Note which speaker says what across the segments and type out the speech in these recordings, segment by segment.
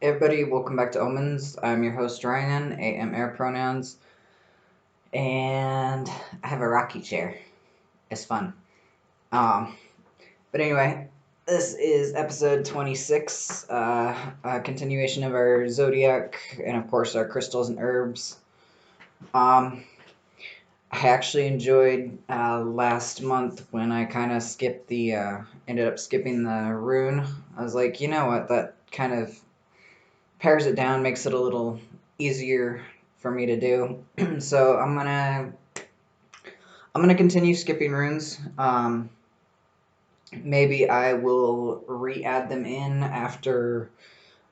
Speaker 1: Hey everybody, welcome back to Omens. I'm your host Ryan, AM air pronouns, and I have a rocky chair. It's fun. Um, but anyway, this is episode 26, a continuation of our zodiac, and of course our crystals and herbs. Um, I actually enjoyed last month when I kind of ended up skipping the rune. I was like, you know what, that kind of pares it down, makes it a little easier for me to do. So I'm gonna continue skipping runes. Maybe I will re-add them in after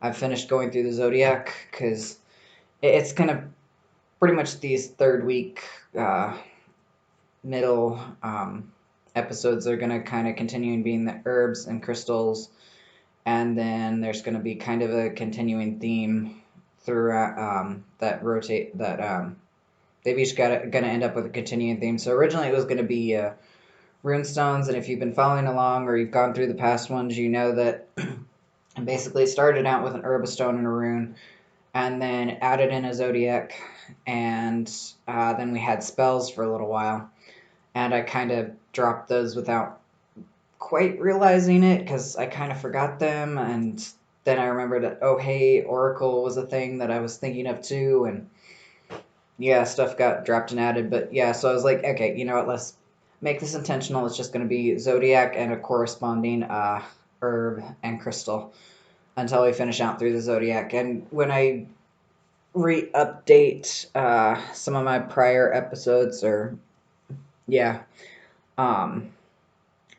Speaker 1: I've finished going through the zodiac, because it's gonna pretty much these third week middle episodes are gonna kind of continue being the herbs and crystals, and then there's gonna be kind of a continuing theme throughout that rotate that they've each gonna end up with a continuing theme. So originally it was gonna be runestones, and if you've been following along or you've gone through the past ones, you know that I basically started out with an herb, a stone, and a rune, and then added in a zodiac, and then we had spells for a little while, and I kind of dropped those without quite realizing it because I kind of forgot them, and then I remembered that, oh hey, Oracle was a thing that I was thinking of too, and yeah, stuff got dropped and added. But yeah, so I was like, okay, you know what, let's make this intentional. It's just going to be zodiac and a corresponding herb and crystal until we finish out through the zodiac. And when I re-update some of my prior episodes, or yeah, um,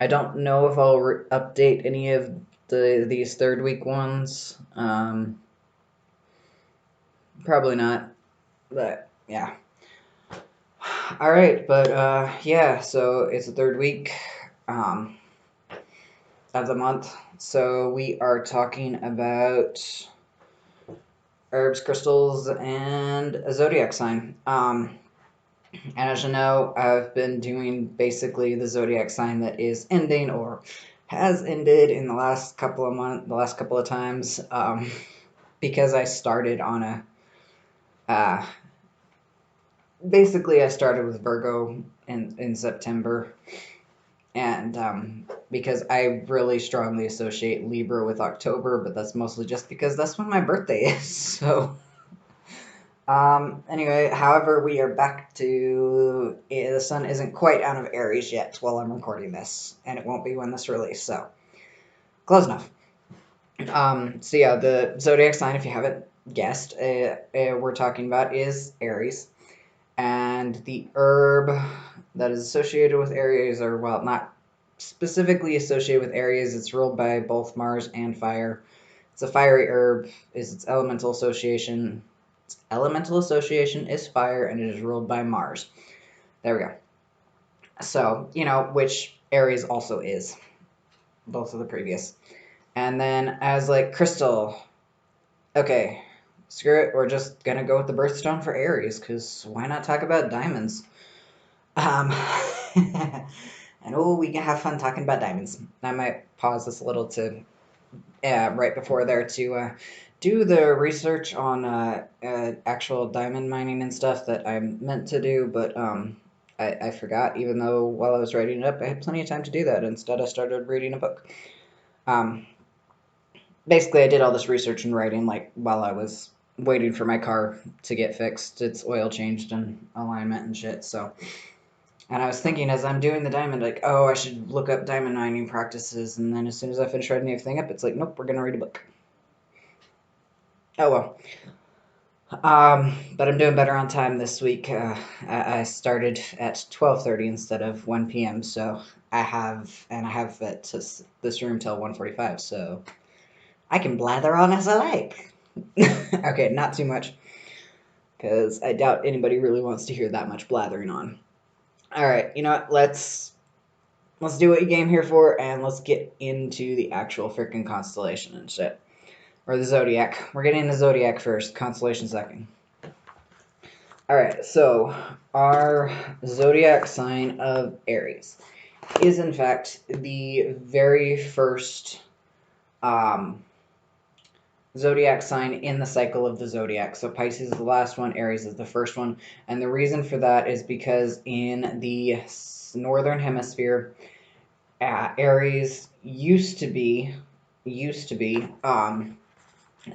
Speaker 1: I don't know if I'll update any of these third week ones. Probably not, but yeah. All right, but yeah, so it's the third week um, of the month. So we are talking about herbs, crystals, and a zodiac sign. And as you know, I've been doing basically the zodiac sign that is ending or has ended in the last couple of months, the last couple of times, because I started on a. Basically, I started with Virgo in September, and because I really strongly associate Libra with October, but that's mostly just because that's when my birthday is. So, anyway, however, we are back to the sun isn't quite out of Aries yet while I'm recording this, and it won't be when this release. So, close enough. So yeah, the zodiac sign, if you haven't guessed, we're talking about is Aries. And the herb that is associated with Aries, or well, not specifically associated with Aries, it's ruled by both Mars and fire. It's a fiery herb, is its elemental association. Its elemental association is fire, and it is ruled by Mars. There we go. So, you know, which Aries also is, both of the previous. And then as like crystal, okay, screw it, we're just gonna go with the birthstone for Aries, because why not talk about diamonds? Um, and oh, we can have fun talking about diamonds. I might pause this a little to right before there to do the research on actual diamond mining and stuff that I meant to do, but I forgot. Even though while I was writing it up, I had plenty of time to do that. Instead, I started reading a book. Um, Basically, I did all this research and writing like while I was waiting for my car to get fixed. Its oil changed and alignment and shit. So. And I was thinking as I'm doing the diamond, like, oh, I should look up diamond mining practices. And then as soon as I finish writing everything up, it's like, nope, we're going to read a book. Oh, well. But I'm doing better on time this week. I started at 12:30 instead of 1 p.m. So I have it this room till 1:45. So I can blather on as I like. Okay, not too much. Because I doubt anybody really wants to hear that much blathering on. All right, you know what? Let's do what you came here for, and let's get into the actual freaking constellation and shit. Or the zodiac. We're getting the zodiac first, constellation second. Alright, so our zodiac sign of Aries is in fact the very first zodiac sign in the cycle of the zodiac. So Pisces is the last one, Aries is the first one. And the reason for that is because in the northern hemisphere, Aries used to be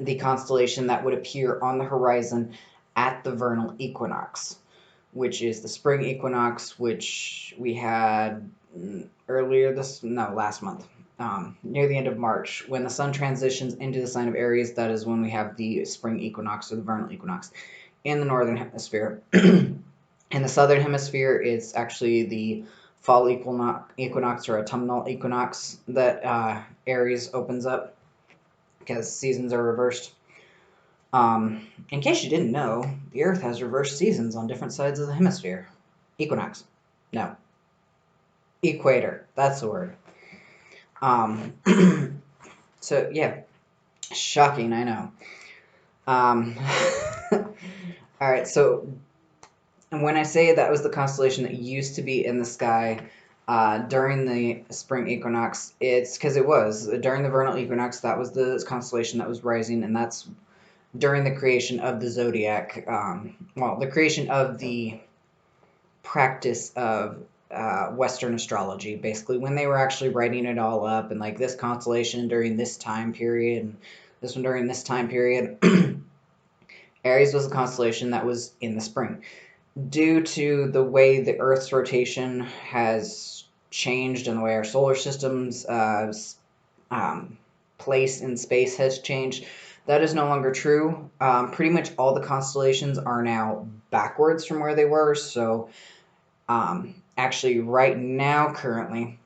Speaker 1: the constellation that would appear on the horizon at the vernal equinox, which is the spring equinox, which we had last month, near the end of March. When the sun transitions into the sign of Aries, that is when we have the spring equinox or the vernal equinox in the northern hemisphere. In the southern hemisphere, it's actually the fall equinox or autumnal equinox that Aries opens up because seasons are reversed. In case you didn't know, the Earth has reversed seasons on different sides of the hemisphere. Equinox. No. Equator. That's the word. So, yeah. Shocking, I know. Alright, so when I say that was the constellation that used to be in the sky during the spring equinox, it's because it was. During the vernal equinox, that was the constellation that was rising, and that's during the creation of the zodiac. The creation of the practice of Western astrology, basically, when they were actually writing it all up, and like this constellation during this time period, and this one during this time period. Aries was a constellation that was in the spring. Due to the way the Earth's rotation has changed and the way our solar system's place in space has changed, that is no longer true. Pretty much all the constellations are now backwards from where they were. So actually right now, currently,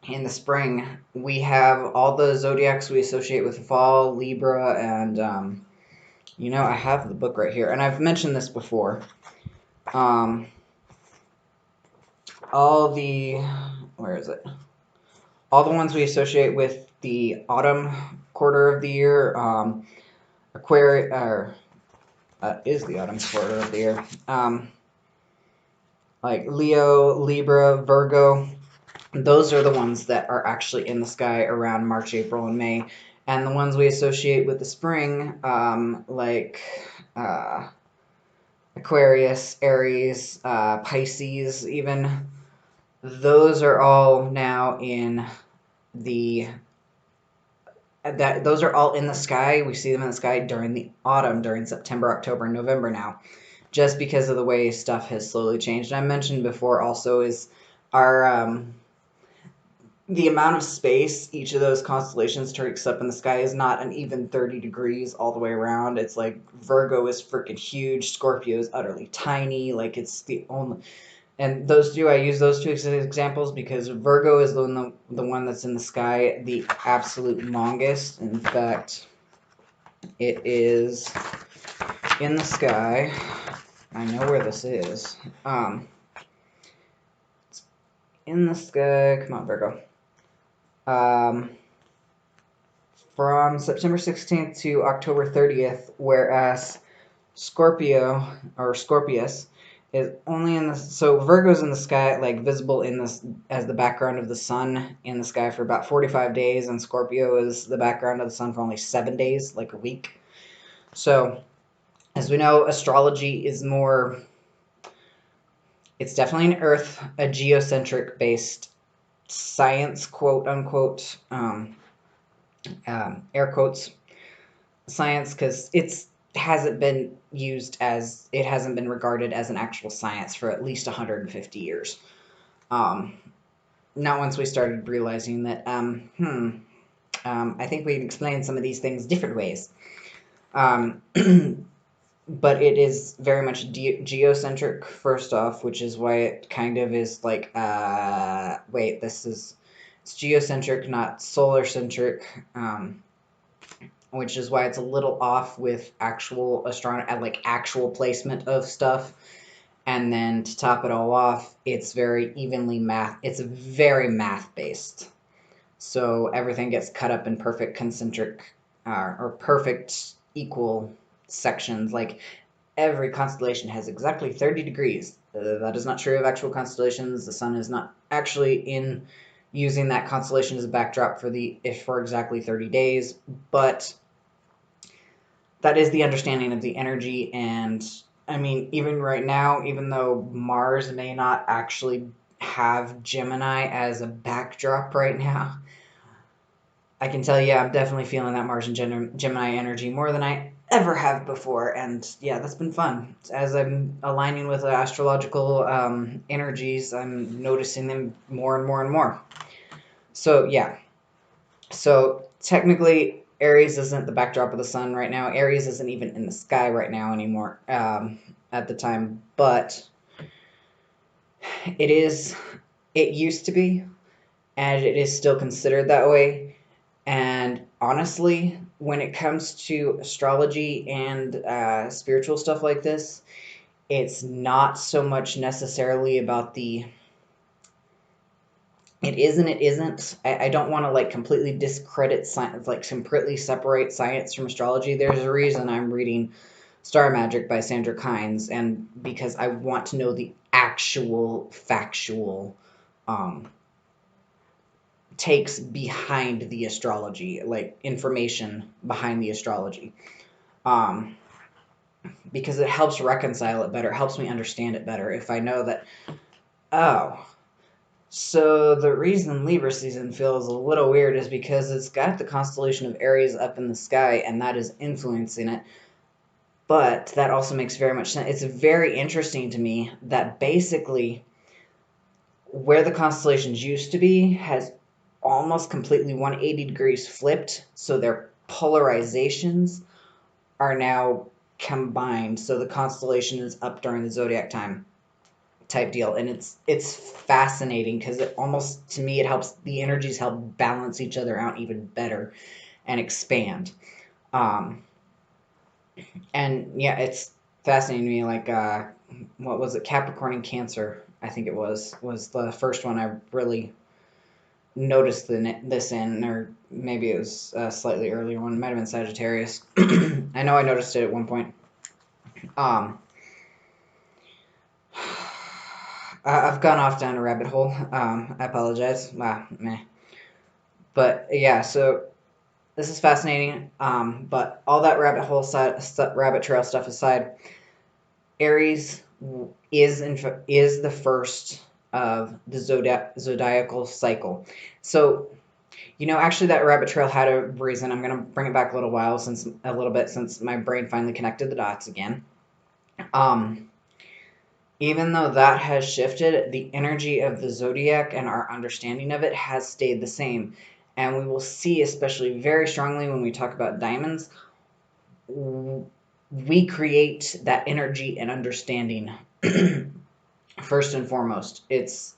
Speaker 1: in the spring, we have all the zodiacs we associate with the fall, Libra, and I have the book right here, and I've mentioned this before. Where is it? All the ones we associate with the autumn quarter of the year, Aquarius, is the autumn quarter of the year. Like Leo, Libra, Virgo, those are the ones that are actually in the sky around March, April, and May. And the ones we associate with the spring, like Aquarius, Aries, Pisces, even, those are all now in those are all in the sky. We see them in the sky during the autumn, during September, October, and November now, just because of the way stuff has slowly changed. And I mentioned before also is our the amount of space each of those constellations takes up in the sky is not an even 30 degrees all the way around. It's like Virgo is freaking huge, Scorpio is utterly tiny, like it's the only. And I use those two examples because Virgo is the one that's in the sky the absolute longest. In fact, it is in the sky. I know where this is. It's in the sky. Come on, Virgo. From September 16th to October 30th, whereas Scorpio, or Scorpius, is only in the... So Virgo's in the sky, like, visible in this as the background of the sun in the sky for about 45 days, and Scorpio is the background of the sun for only 7 days, like a week. So, as we know, astrology is more... It's definitely an Earth, a geocentric-based science, quote-unquote, air quotes, science, because it hasn't been regarded as an actual science for at least 150 years. Not once we started realizing that, I think we can explain some of these things different ways. But it is very much geocentric, first off, which is why it kind of is like, it's geocentric, not solar-centric, which is why it's a little off with actual astronomy, like actual placement of stuff. And then to top it all off, it's very very math-based. So everything gets cut up in perfect concentric, or perfect equal sections. Like, every constellation has exactly 30 degrees. That is not true of actual constellations. The sun is not actually using that constellation as a backdrop for exactly 30 days, but that is the understanding of the energy. And I mean, even right now, even though Mars may not actually have Gemini as a backdrop right now, I can tell you I'm definitely feeling that Mars and Gemini energy more than I ever have before. And yeah, that's been fun. As I'm aligning with the astrological energies, I'm noticing them more and more and more. So yeah, so technically, Aries isn't the backdrop of the sun right now. Aries isn't even in the sky right now anymore at the time, but it is. It used to be, and it is still considered that way. And honestly, when it comes to astrology and spiritual stuff like this, it's not so much necessarily about the it is and it isn't. I don't want to like completely discredit science, like completely separate science from astrology. There's a reason I'm reading Star Magic by Sandra Kynes, and because I want to know the actual factual um, takes behind the astrology, like information behind the astrology. Um, because it helps reconcile it better, helps me understand it better if I know that, oh, so the reason Libra season feels a little weird is because it's got the constellation of Aries up in the sky, and that is influencing it. But that also makes very much sense. It's very interesting to me that basically where the constellations used to be has almost completely 180 degrees flipped, so their polarizations are now combined. So the constellation is up during the zodiac time type deal, and it's fascinating because it almost, to me, it helps the energies help balance each other out even better and expand. um and yeah, it's fascinating to me. Like what was it, Capricorn and Cancer, I think it was the first one I really noticed this in, or maybe it was a slightly earlier one. It might have been Sagittarius. I know I noticed it at one point. um I've gone off down a rabbit hole. I apologize. Meh. But yeah, so this is fascinating. But all that rabbit trail stuff aside, Aries is the first of the zodiacal cycle. So actually, that rabbit trail had a reason. I'm gonna bring it back a little bit, since my brain finally connected the dots again. Um, Even though that has shifted, the energy of the zodiac and our understanding of it has stayed the same. And we will see, especially very strongly when we talk about diamonds, we create that energy and understanding first and foremost. It's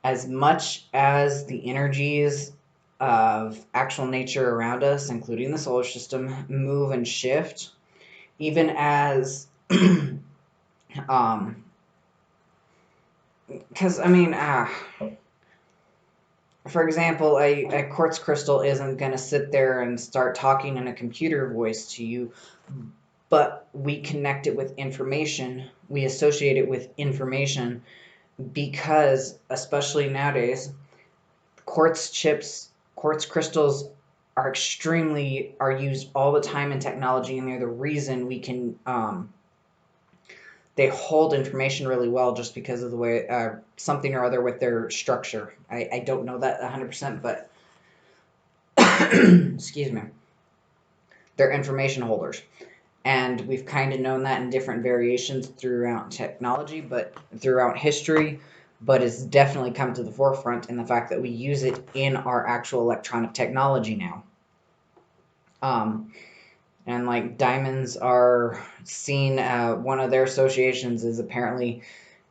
Speaker 1: as much as the energies of actual nature around us, including the solar system, move and shift, even as because I mean, for example, a quartz crystal isn't going to sit there and start talking in a computer voice to you, but we connect it with information. We associate it with information because, especially nowadays, quartz crystals are used all the time in technology, and they're the reason we can they hold information really well, just because of the way something or other with their structure. I don't know that 100%, but excuse me, they're information holders. And we've kind of known that in different variations throughout technology, but throughout history. But it's definitely come to the forefront in the fact that we use it in our actual electronic technology now. And like diamonds are seen, one of their associations is apparently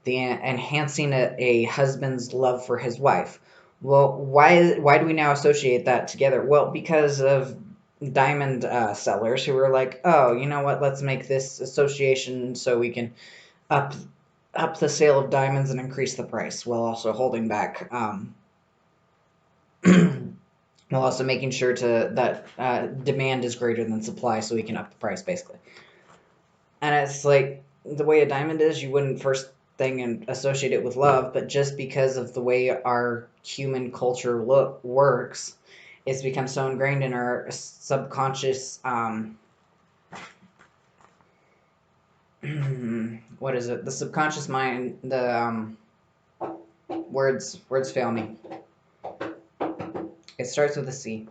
Speaker 1: the enhancing a husband's love for his wife. Well, why do we now associate that together? Well, because of diamond sellers who were like, oh, you know what? Let's make this association so we can up the sale of diamonds and increase the price, while also holding back, while also making sure that demand is greater than supply, so we can up the price, basically. And it's like, the way a diamond is, you wouldn't first thing and associate it with love, but just because of the way our human culture works, it's become so ingrained in our subconscious, what is it? The subconscious mind, the, words fail me. It starts with a C.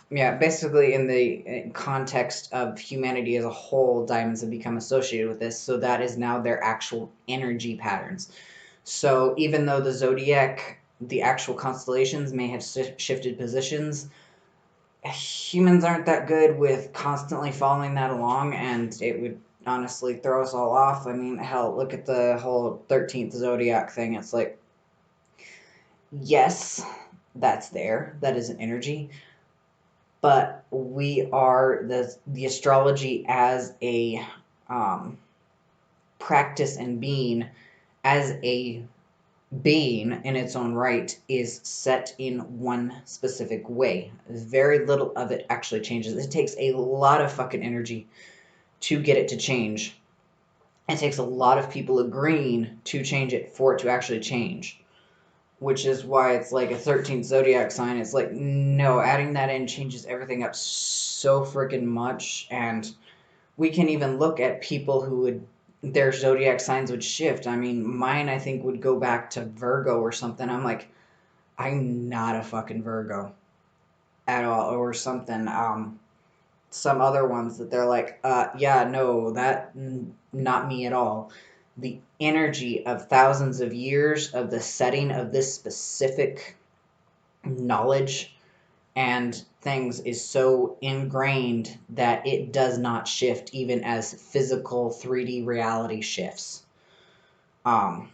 Speaker 1: Yeah, basically in the context of humanity as a whole, diamonds have become associated with this, so that is now their actual energy patterns. So even though the zodiac, the actual constellations may have shifted positions, humans aren't that good with constantly following that along, and it would honestly throw us all off. I mean, hell, look at the whole 13th zodiac thing. It's like, yes, that's there. That is an energy. But we are the astrology as a practice and being, as a being in its own right, is set in one specific way. Very little of it actually changes. It takes a lot of fucking energy to get it to change. It takes a lot of people agreeing to change it for it to actually change. Which is why it's like a 13th zodiac sign. It's like, no, adding that in changes everything up so freaking much. And we can even look at people who would, their zodiac signs would shift. I mean, mine, I think, would go back to Virgo or something. I'm like, I'm not a fucking Virgo at all, or something. Some other ones that they're like, yeah, no, that, not me at all. The energy of thousands of years of the setting of this specific knowledge and things is so ingrained that it does not shift even as physical 3D reality shifts. Now,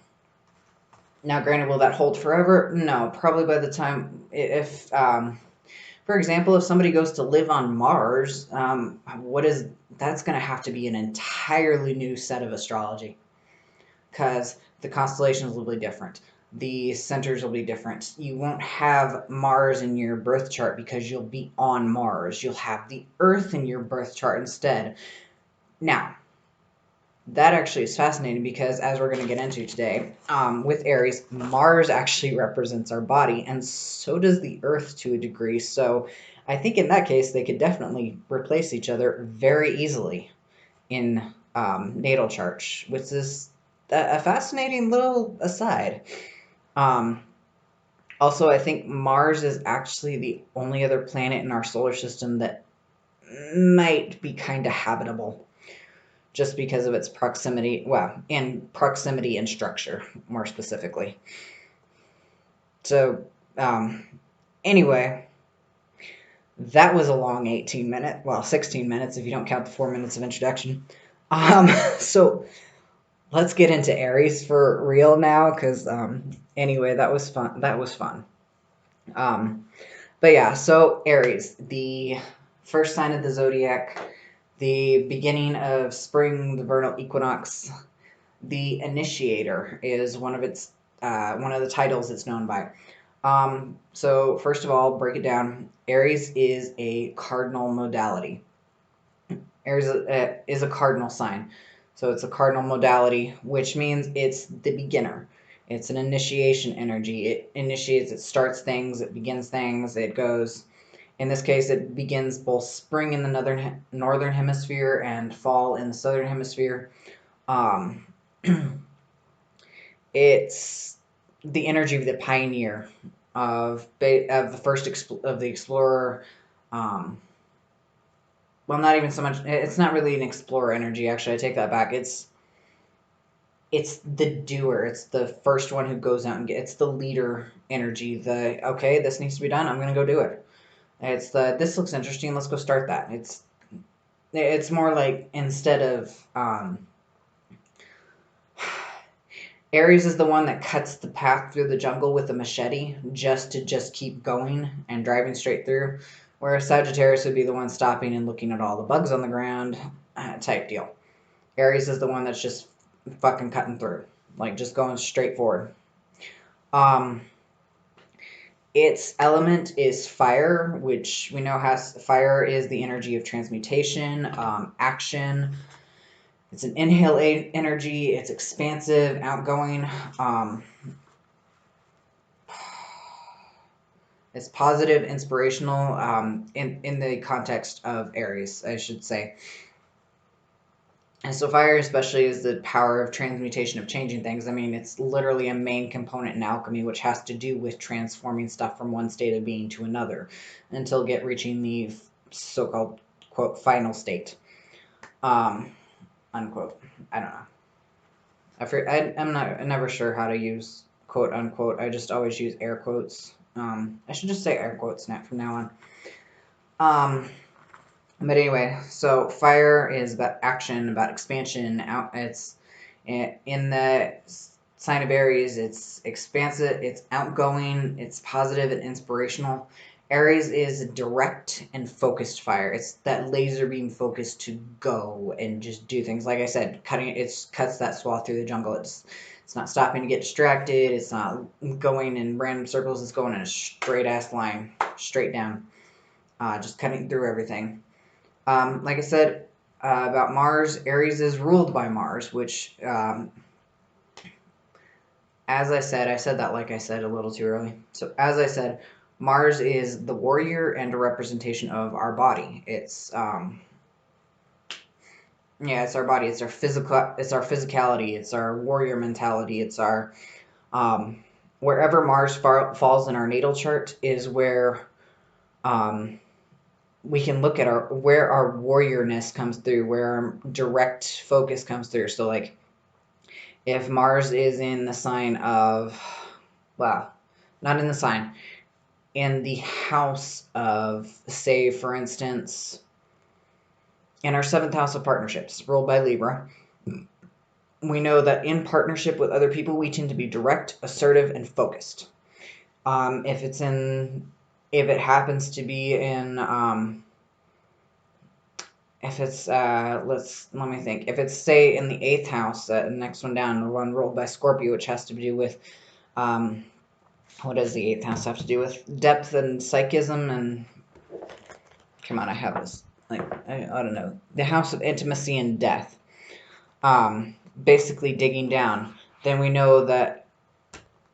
Speaker 1: granted, will that hold forever? No, probably by the time, if, for example, if somebody goes to live on Mars, that's going to have to be an entirely new set of astrology, because the constellations will be different. The centers will be different. You won't have Mars in your birth chart because you'll be on Mars. You'll have the Earth in your birth chart instead. Now, that actually is fascinating because, as we're going to get into today, with Aries, Mars actually represents our body, and so does the Earth to a degree. So I think in that case, they could definitely replace each other very easily in natal charts, which is a fascinating little aside. Also, I think Mars is actually the only other planet in our solar system that might be kind of habitable, just because of its proximity, well, and proximity and structure, more specifically. So, anyway, that was a long 16 minutes if you don't count the 4 minutes of introduction. So let's get into Aries for real now, because anyway, that was fun. But yeah, so Aries, the first sign of the zodiac, the beginning of spring, the vernal equinox, the initiator is one of the titles it's known by. So first of all, break it down. Aries is a cardinal modality. Aries is a cardinal sign. So it's a cardinal modality, which means it's the beginner. It's an initiation energy. It initiates, it starts things, it begins things, it goes. In this case, it begins both spring in the northern hemisphere and fall in the southern hemisphere. Um, it's the energy of the pioneer, of the first of the explorer. Well, not even so much. It's not really an explorer energy. Actually, I take that back. It's the doer. It's the first one who goes out and it's the leader energy. The, okay, this needs to be done, I'm gonna go do it. It's the, this looks interesting, let's go start that. It's more like, instead of Aries is the one that cuts the path through the jungle with a machete just to keep going and driving straight through, whereas Sagittarius would be the one stopping and looking at all the bugs on the ground, type deal. Aries is the one that's just fucking cutting through, like just going straight forward. Its element is fire, which we know fire is the energy of transmutation, action. It's an inhale energy. It's expansive, outgoing. It's positive, inspirational, in the context of Aries, I should say. And so fire especially is the power of transmutation, of changing things. I mean, it's literally a main component in alchemy, which has to do with transforming stuff from one state of being to another until reaching the so-called, quote, final state. Unquote. I don't know. I'm never sure how to use quote unquote. I just always use air quotes. I should just say air quotes from now on. But anyway, so fire is about action, about expansion. It's in the sign of Aries. It's expansive. It's outgoing. It's positive and inspirational. Aries is direct and focused fire. It's that laser beam focus to go and just do things. Like I said, cuts that swath through the jungle. It's not stopping to get distracted. It's not going in random circles. It's going in a straight ass line, straight down, just cutting through everything. Like I said about Mars, Aries is ruled by Mars, which, as I said that like I said a little too early. So as I said, Mars is the warrior and a representation of our body. It's it's our body. It's our physicality. It's our warrior mentality. It's our wherever Mars falls in our natal chart is where we can look at where our warriorness comes through, where our direct focus comes through. So like if Mars is in the sign of, well, not in the sign, in the house of, say, for instance, in our 7th house of partnerships, ruled by Libra, we know that in partnership with other people, we tend to be direct, assertive, and focused. If it happens to be in, if it's, let me think. If it's, say, in the 8th house, the next one down, the one ruled by Scorpio, which has to do with, what does the 8th house have to do with? Depth and psychism and, come on, I have this, like, I don't know. The house of intimacy and death. Basically digging down. Then we know that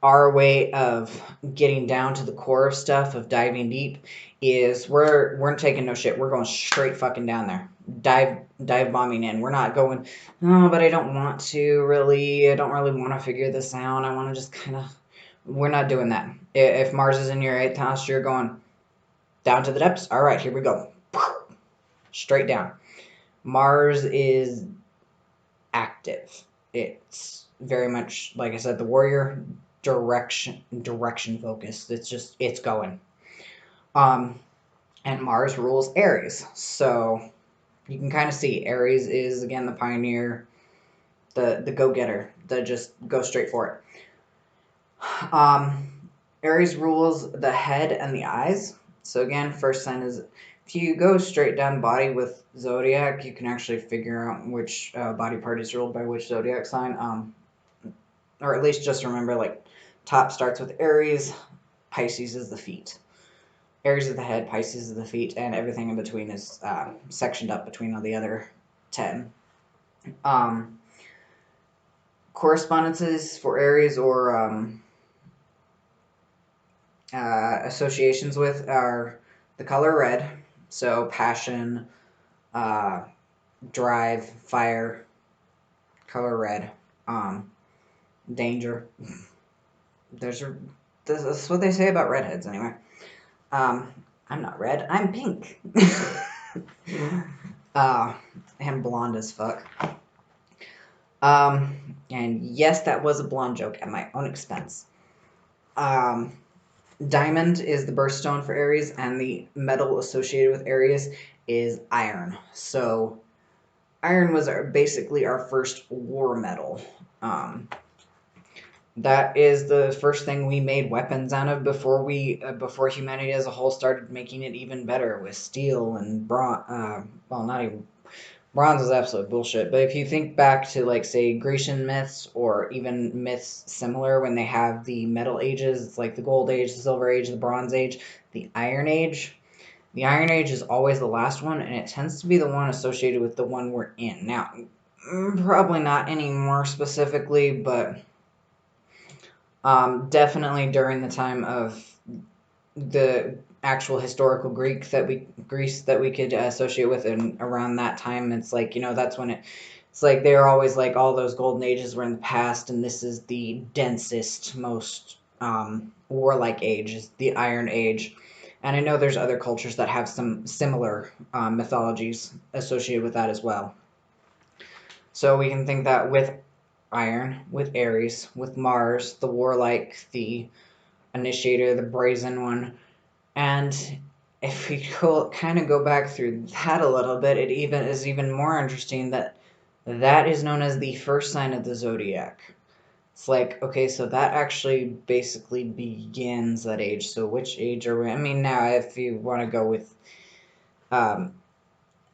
Speaker 1: our way of getting down to the core of stuff, of diving deep, is we're taking no shit. We're going straight fucking down there. Dive bombing in. We're not going, oh, but I don't want to really. I don't really want to figure this out. I want to just kind of. We're not doing that. If Mars is in your 8th house, you're going down to the depths. All right, here we go. Straight down. Mars is active. It's very much, like I said, the warrior. Direction focused. It's going. And Mars rules Aries, so you can kind of see Aries is again the pioneer, the go-getter, the just go straight for it. Aries rules the head and the eyes. So again, first sign is, if you go straight down body with zodiac, you can actually figure out which body part is ruled by which zodiac sign. Or at least just remember, like, top starts with Aries, Pisces is the feet. Aries is the head, Pisces is the feet, and everything in between is sectioned up between all the other 10. Correspondences for Aries or associations with are the color red, so passion, drive, fire, color red, danger. That's what they say about redheads, anyway. I'm not red. I'm pink. I'm blonde as fuck. And yes, that was a blonde joke at my own expense. Diamond is the birthstone for Aries, and the metal associated with Aries is iron. So iron was basically our first war metal. That is the first thing we made weapons out of before humanity as a whole started making it even better with steel and bronze. Well, not even bronze is absolute bullshit. But if you think back to, like, say, Grecian myths or even myths similar when they have the metal ages, it's like the Gold Age, the Silver Age, the Bronze Age, the Iron Age. The Iron Age is always the last one, and it tends to be the one associated with the one we're in now. Probably not any more specifically, but definitely during the time of the actual historical Greece that we could associate with, and around that time, it's like, that's when it's like they're always like all those golden ages were in the past, and this is the densest, most warlike age, is the Iron Age. And I know there's other cultures that have some similar mythologies associated with that as well. So we can think that with Iron, with Aries, with Mars, the warlike, the initiator, the brazen one. And if we kind of go back through that a little bit, it even is even more interesting that that is known as the first sign of the zodiac. It's like, okay, so that actually basically begins that age. So which age are we? I mean, now if you want to go with um,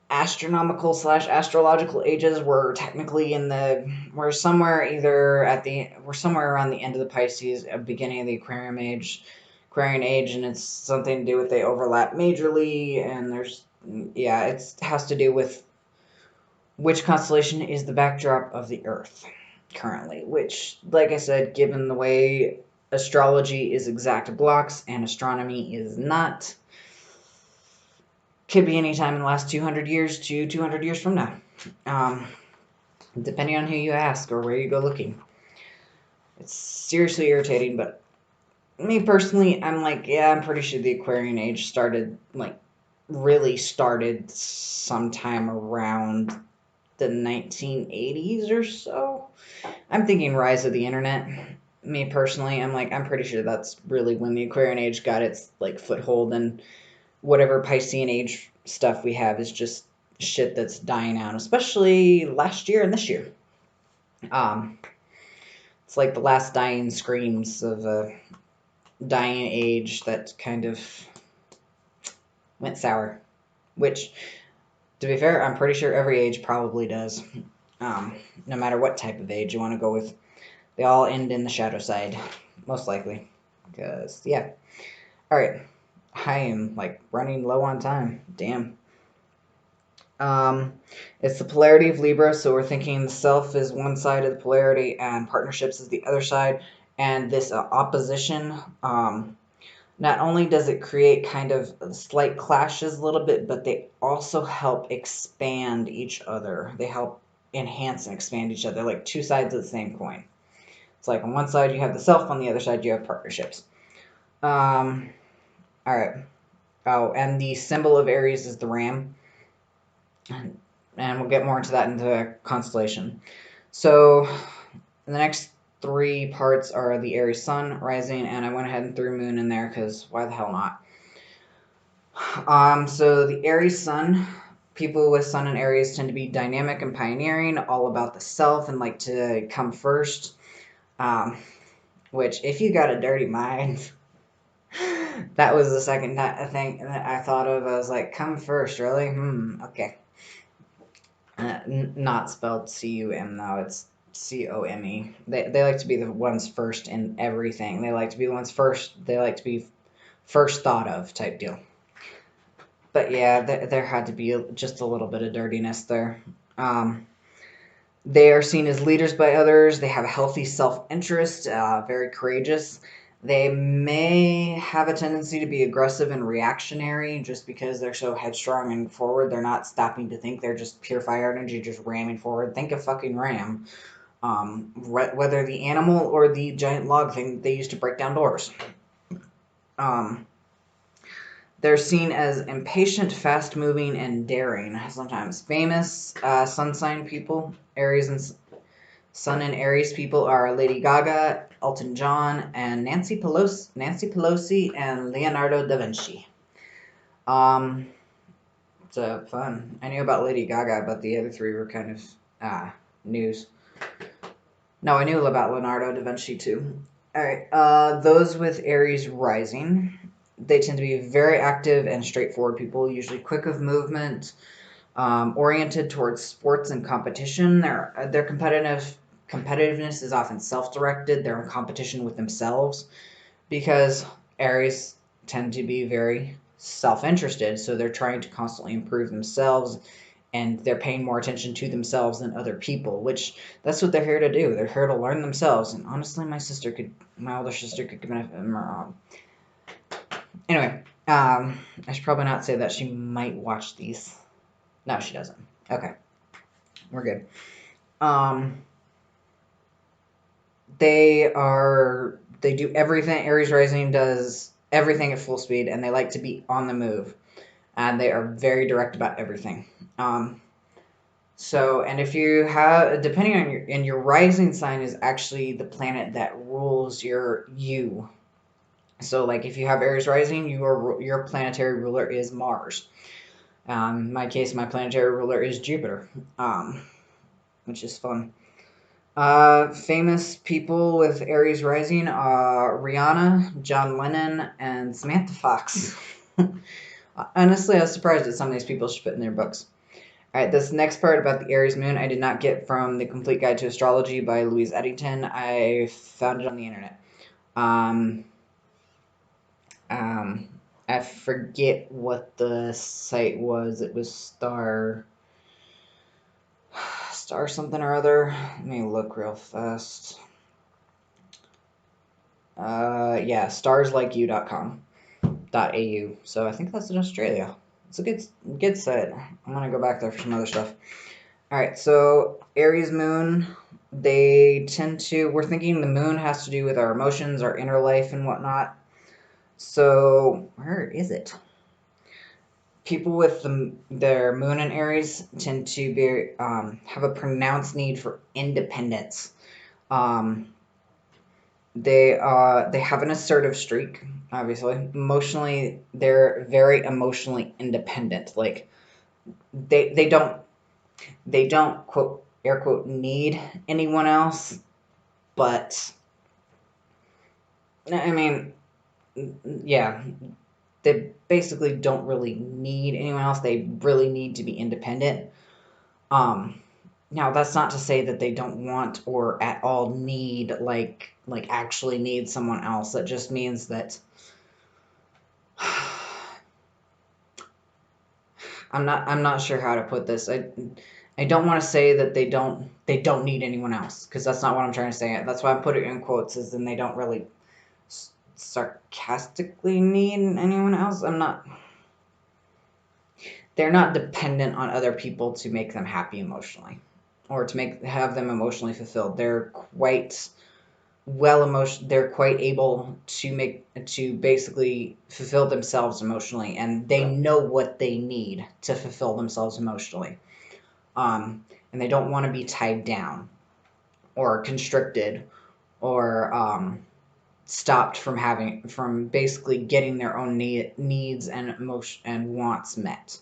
Speaker 1: astronomical slash astrological ages, we're somewhere we're somewhere around the end of the Pisces, beginning of the Aquarian age, and it's something to do with they overlap majorly, and it has to do with which constellation is the backdrop of the Earth currently, which, like I said, given the way astrology is exact blocks and astronomy is not, could be any time in the last 200 years to 200 years from now, depending on who you ask or where you go looking. It's seriously irritating, but me personally, I'm like, yeah, I'm pretty sure the Aquarian Age really started sometime around the 1980s or so. I'm thinking rise of the internet. Me personally, I'm pretty sure that's really when the Aquarian Age got its foothold, and whatever Piscean Age stuff we have is just shit that's dying out, especially last year and this year. It's like the last dying screams of a dying age that kind of went sour. Which, to be fair, I'm pretty sure every age probably does. No matter what type of age you want to go with. They all end in the shadow side, most likely. Because, yeah. Alright. I am, running low on time. Damn. It's the polarity of Libra, so we're thinking the self is one side of the polarity and partnerships is the other side. And this opposition, not only does it create kind of slight clashes a little bit, but they also help expand each other. They help enhance and expand each other, like two sides of the same coin. It's like on one side you have the self, on the other side you have partnerships. All right. Oh, and the symbol of Aries is the ram. And we'll get more into that in the constellation. So the next three parts are the Aries sun, rising, and I went ahead and threw moon in there because why the hell not? So the Aries sun, people with sun and Aries tend to be dynamic and pioneering, all about the self and like to come first. Which, if you got a dirty mind, that was the second thing that I thought of. I was like, come first, really? Okay. Not spelled C-U-M, though. It's C-O-M-E. They like to be the ones first in everything. They like to be the ones first. They like to be first thought of type deal. But yeah, there had to be just a little bit of dirtiness there. They are seen as leaders by others. They have a healthy self-interest, very courageous. They may have a tendency to be aggressive and reactionary just because they're so headstrong and forward. They're not stopping to think. They're just pure fire energy, just ramming forward. Think of fucking Ram. Whether the animal or the giant log thing they used to break down doors. They're seen as impatient, fast-moving, and daring. Sometimes famous sun sign people, Aries and Sun and Aries people are Lady Gaga, Elton John, and Nancy Pelosi, and Leonardo da Vinci. It's fun. I knew about Lady Gaga, but the other three were kind of news. No, I knew about Leonardo da Vinci too. Alright, those with Aries rising, they tend to be very active and straightforward people, usually quick of movement, oriented towards sports and competition. Their competitiveness is often self-directed. They're in competition with themselves because Aries tend to be very self-interested, so they're trying to constantly improve themselves, and they're paying more attention to themselves than other people, which that's what they're here to do. They're here to learn themselves. And honestly, my older sister could benefit. Anyway, I should probably not say that. She might watch these. No, she doesn't. Okay, we're good. Um, they do everything. Aries rising does everything at full speed, and they like to be on the move, and they are very direct about everything. So, and if you have, depending on your rising sign is actually the planet that rules you. So, like if you have Aries rising, your planetary ruler is Mars. In my case, my planetary ruler is Jupiter, which is fun. Famous people with Aries rising are Rihanna, John Lennon, and Samantha Fox. Honestly, I was surprised at some of these people should put in their books. All right, this next part about the Aries moon I did not get from the Complete Guide to Astrology by Louise Eddington. I found it on the internet. Um, um, I forget what the site was. It was Star something or other. Let me look real fast. Yeah, starslikeyou.com. .au. So I think that's in Australia. It's a good site. I'm gonna go back there for some other stuff. All right, so Aries moon, they tend to. We're thinking the moon has to do with our emotions, our inner life, and whatnot. So where is it? People with their moon in Aries tend to be have a pronounced need for independence. Um, they have an assertive streak, obviously. Emotionally, they're very emotionally independent. Like they don't quote air quote need anyone else, but I mean, yeah, they basically don't really need anyone else. They really need to be independent. Um, Now that's not to say that they don't want or at all need like actually need someone else. That just means that I'm not sure how to put this. I don't want to say that they don't need anyone else because that's not what I'm trying to say. That's why I put it in quotes, is then they don't really sarcastically need anyone else. They're not dependent on other people to make them happy emotionally or to have them emotionally fulfilled. They're quite they're quite able to basically fulfill themselves emotionally, and they know what they need to fulfill themselves emotionally. And they don't want to be tied down or constricted or stopped from basically getting their own needs and emotion and wants met.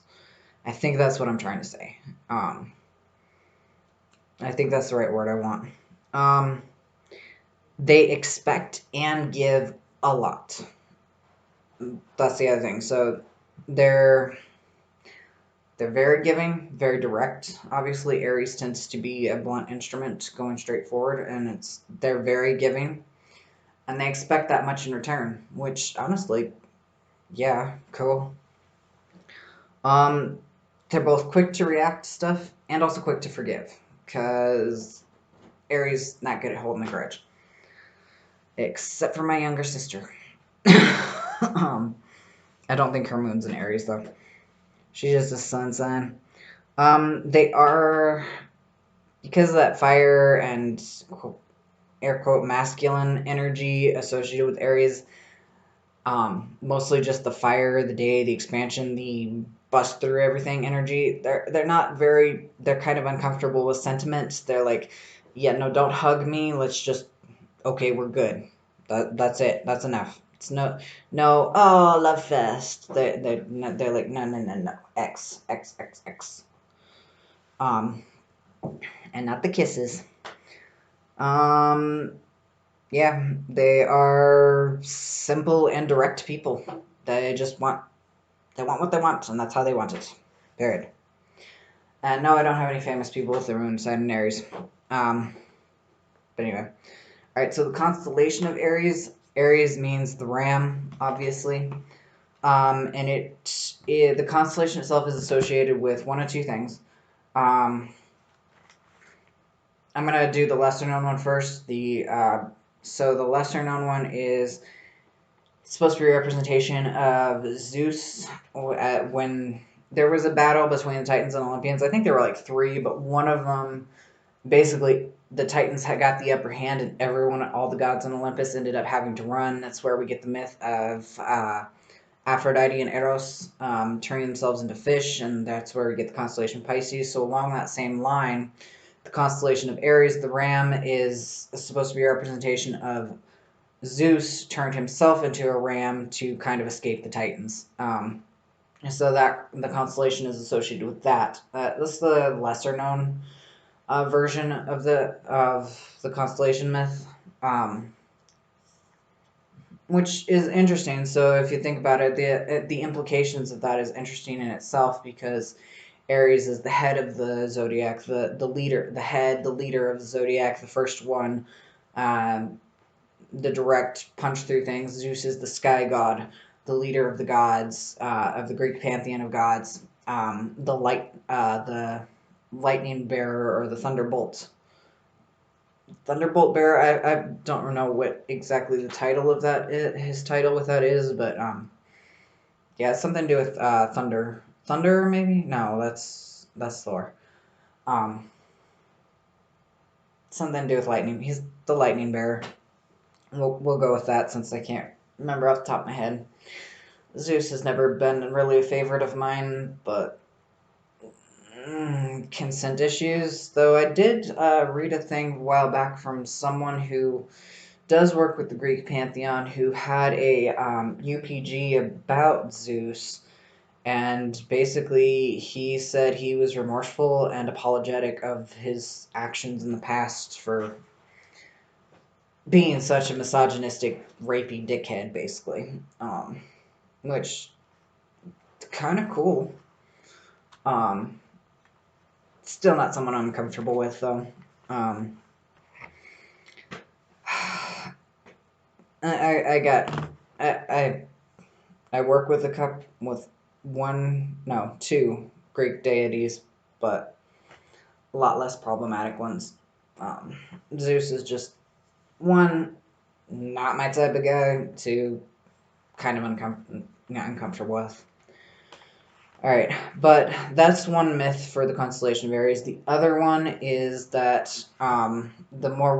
Speaker 1: I think that's what I'm trying to say. I think that's the right word I want. They expect and give a lot. That's the other thing. So they're very giving, very direct. Obviously, Aries tends to be a blunt instrument, going straight forward, and they're very giving, and they expect that much in return. Which honestly, yeah, cool. Um, they're both quick to react to stuff and also quick to forgive, because Aries not good at holding a grudge, except for my younger sister. I don't think her moon's in Aries though. She's just a sun sign. They are, because of that fire and air quote masculine energy associated with Aries. Mostly just the fire, the day, the expansion, the bust through everything energy. They're not very. They're kind of uncomfortable with sentiments. They're like, yeah, no, don't hug me. Let's just okay, we're good. That's it. That's enough. It's no. Oh, love fest. They're like no. X. Um, and not the kisses. Um, yeah, they are simple and direct people. They want what they want, and that's how they want it. Period. And no, I don't have any famous people with their moon sign in Aries. Um, but anyway. Alright, so the constellation of Aries means the ram, obviously. And the constellation itself is associated with one of two things. I'm going to do the lesser known one first. So the lesser known one is It's supposed to be a representation of Zeus when there was a battle between the Titans and Olympians. I think there were like three, but one of them, basically, the Titans had got the upper hand, and all the gods on Olympus, ended up having to run. That's where we get the myth of Aphrodite and Eros turning themselves into fish, and that's where we get the constellation Pisces. So along that same line, the constellation of Aries, the ram, is supposed to be a representation of Zeus turned himself into a ram to kind of escape the Titans. So that the constellation is associated with that. This is the lesser known version of the constellation myth, which is interesting. So if you think about it, the implications of that is interesting in itself, because Aries is the head of the zodiac, the leader, the leader of the zodiac, the first one, the direct punch through things. Zeus is the sky god, the leader of the gods, of the Greek pantheon of gods, the lightning bearer, or the thunderbolt bearer. I don't know what exactly the title of that is, his title with that is, but yeah, it's something to do with thunder maybe. No, that's Thor. Something to do with lightning. He's the lightning bearer. We'll go with that, since I can't remember off the top of my head. Zeus has never been really a favorite of mine, but consent issues. Though I did read a thing a while back from someone who does work with the Greek pantheon, who had a UPG about Zeus, and basically he said he was remorseful and apologetic of his actions in the past for being such a misogynistic, rapey dickhead, basically. Which, kind of cool. Still not someone I'm comfortable with, though. I work with two Greek deities, but a lot less problematic ones. Zeus is just, one, not my type of guy, two, kind of uncomfortable with. Alright, but that's one myth for the constellation of Aries. The other one is that, the more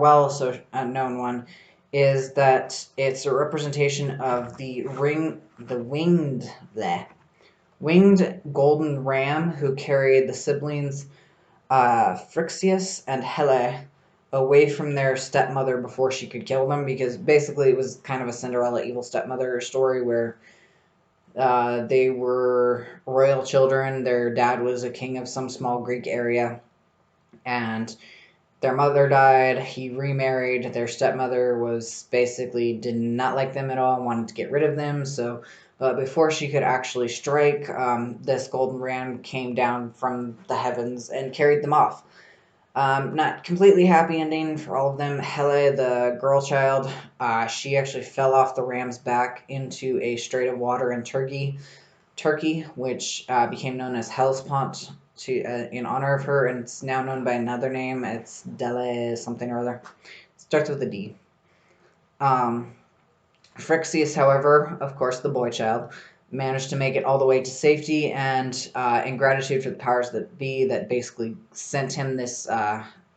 Speaker 1: known one, is that it's a representation of the winged golden ram who carried the siblings Phrixus and Hele away from their stepmother before she could kill them, because basically it was kind of a Cinderella evil stepmother story where they were royal children. Their dad was a king of some small Greek area, and their mother died. He remarried. Their stepmother did not like them at all, wanted to get rid of them. But before she could actually strike, this golden ram came down from the heavens and carried them off. Not completely happy ending for all of them. Hele, the girl child, she actually fell off the ram's back into a strait of water in Turkey, which became known as Hellespont in honor of her, and it's now known by another name. It's Dele something or other. It starts with a D. Phrixus, however, of course, the boy child, managed to make it all the way to safety, and in gratitude for the powers that be that basically sent him this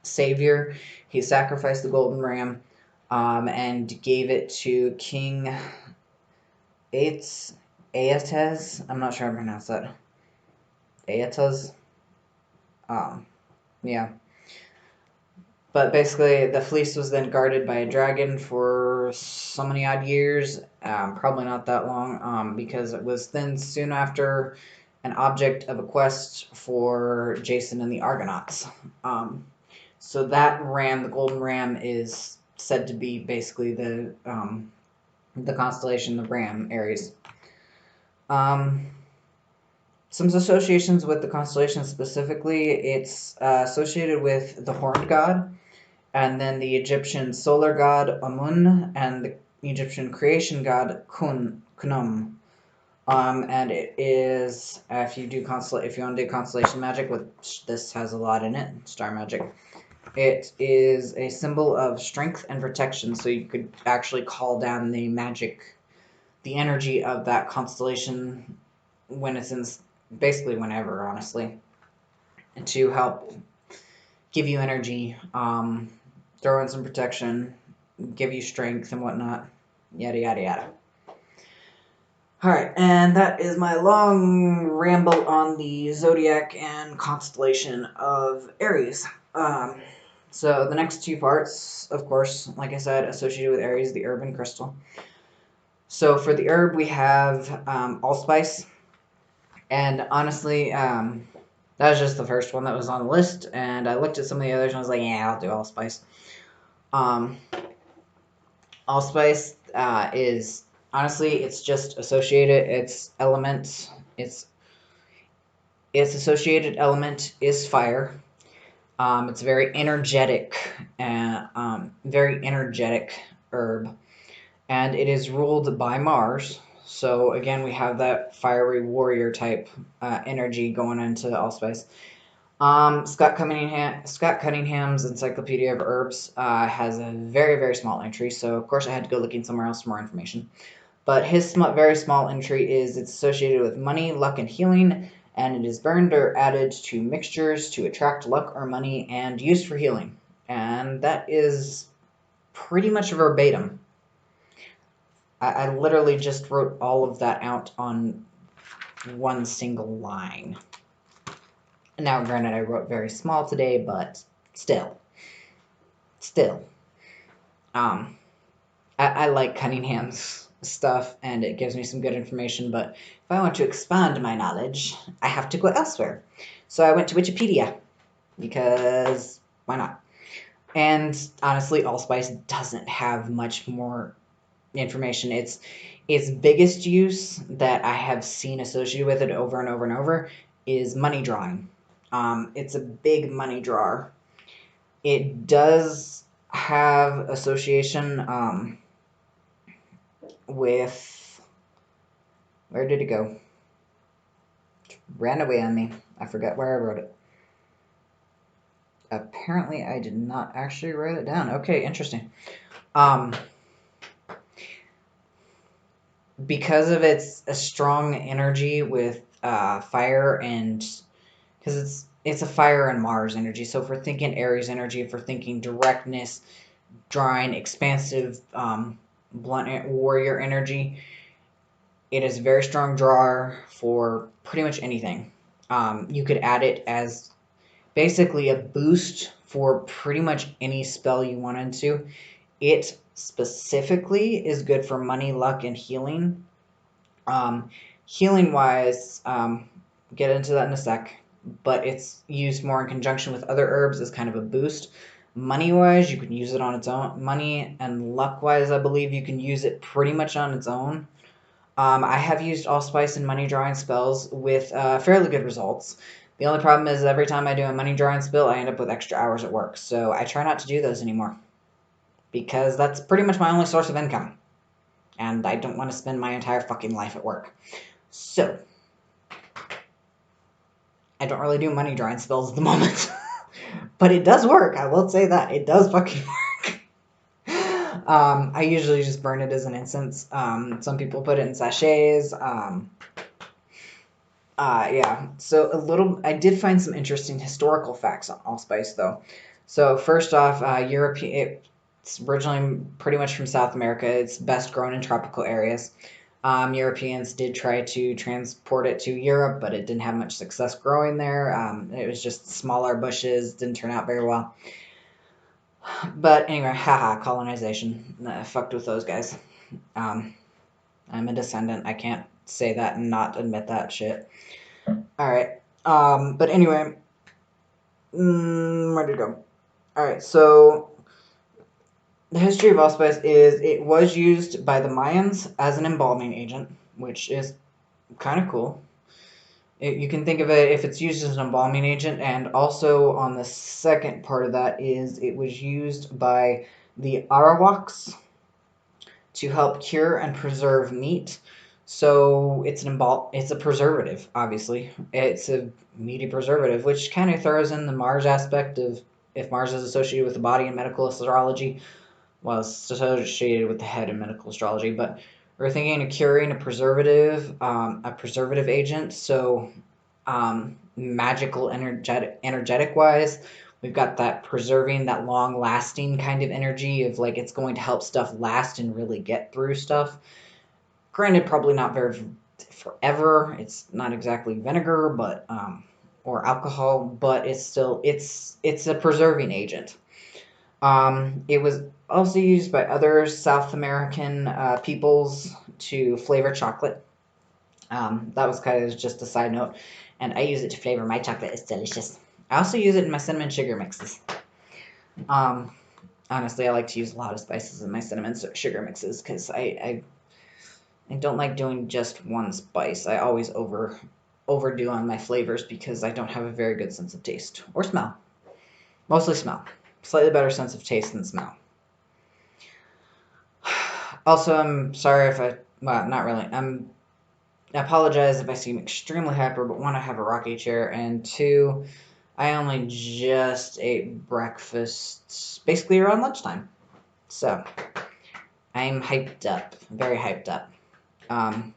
Speaker 1: savior, he sacrificed the golden ram and gave it to King Aetes. I'm not sure how to pronounce that. Aetes? Yeah. But basically, the fleece was then guarded by a dragon for so many odd years, probably not that long, because it was then soon after an object of a quest for Jason and the Argonauts. So that ram, the golden ram, is said to be basically the constellation of Ram, Aries. Some associations with the constellation specifically, it's associated with the horned god, and then the Egyptian solar god Amun, and the Egyptian creation god Khnum. And it is, if you want to do constellation magic, which this has a lot in it, star magic, it is a symbol of strength and protection. So you could actually call down the the energy of that constellation when it's in, basically whenever, honestly, to help give you energy, throw in some protection, give you strength and whatnot, yada yada yada. Alright, and that is my long ramble on the zodiac and constellation of Aries. So the next two parts, of course, like I said, associated with Aries, the herb and crystal. So for the herb, we have allspice, and honestly, that was just the first one that was on the list, and I looked at some of the others and I was like, yeah, I'll do allspice. Allspice is, honestly, it's just associated, its element, its associated element is fire. It's very energetic, very energetic herb, and it is ruled by Mars. So again, we have that fiery warrior type energy going into allspice. Scott Cunningham's Encyclopedia of Herbs has a very, very small entry, so of course I had to go looking somewhere else for more information. But his very small entry is it's associated with money, luck, and healing, and it is burned or added to mixtures to attract luck or money and used for healing. And that is pretty much verbatim. I literally just wrote all of that out on one single line. Now, granted, I wrote very small today, but still. I like Cunningham's stuff, and it gives me some good information, but if I want to expand my knowledge, I have to go elsewhere. So I went to Wikipedia, because why not? And honestly, allspice doesn't have much more information. Its biggest use that I have seen associated with it over and over and over is money drawing. It's a big money drawer. It does have association with, where did it go? It ran away on me. I forgot where I wrote it. Apparently I did not actually write it down. Okay, interesting. Because of its a strong energy with fire, and because it's a fire and Mars energy. So if we're thinking Aries energy, if we're thinking directness, drawing, expansive, blunt warrior energy, it is a very strong drawer for pretty much anything. You could add it as basically a boost for pretty much any spell you wanted to. It specifically is good for money, luck, and healing. Healing wise, get into that in a sec, but it's used more in conjunction with other herbs as kind of a boost. Money wise, you can use it on its own. Money and luck wise, I believe you can use it pretty much on its own. I have used allspice and money drawing spells with fairly good results. The only problem is every time I do a money drawing spell, I end up with extra hours at work, so I try not to do those anymore, because that's pretty much my only source of income, and I don't want to spend my entire fucking life at work. So, I don't really do money drawing spells at the moment, but it does work, I will say that. It does fucking work. I usually just burn it as an incense. Some people put it in sachets. Yeah, so I did find some interesting historical facts on allspice, though. So first off, it's originally pretty much from South America. It's best grown in tropical areas. Europeans did try to transport it to Europe, but it didn't have much success growing there. It was just smaller bushes, didn't turn out very well. But anyway, haha, colonization. Fucked with those guys. I'm a descendant. I can't say that and not admit that shit. Alright. But anyway. Where did it go? Alright, so the history of allspice is it was used by the Mayans as an embalming agent, which is kind of cool. You can think of it if it's used as an embalming agent, and also on the second part of that is it was used by the Arawaks to help cure and preserve meat. So it's a preservative, obviously. It's a meaty preservative, which kind of throws in the Mars aspect of if Mars is associated with the body in medical astrology. Well, it's associated with the head in medical astrology, but We're thinking of curing a preservative agent. So, magical, energetic wise, we've got that preserving, that long lasting kind of energy of like it's going to help stuff last and really get through stuff. Granted, probably not very forever. It's not exactly vinegar, but or alcohol, but it's a preserving agent. It was also used by other South American peoples to flavor chocolate. That was kind of just a side note, and I use it to flavor my chocolate. It's delicious. I also use it in my cinnamon sugar mixes. Um, Honestly, I like to use a lot of spices in my cinnamon sugar mixes because I don't like doing just one spice. I always overdo on my flavors because I don't have a very good sense of taste or smell. Mostly smell. Slightly better sense of taste than smell. Also, I'm sorry if well, not really. I apologize if I seem extremely hyper, but one, I have a rocking chair, and two, I only just ate breakfast basically around lunchtime. So, I'm hyped up. Very hyped up. Um,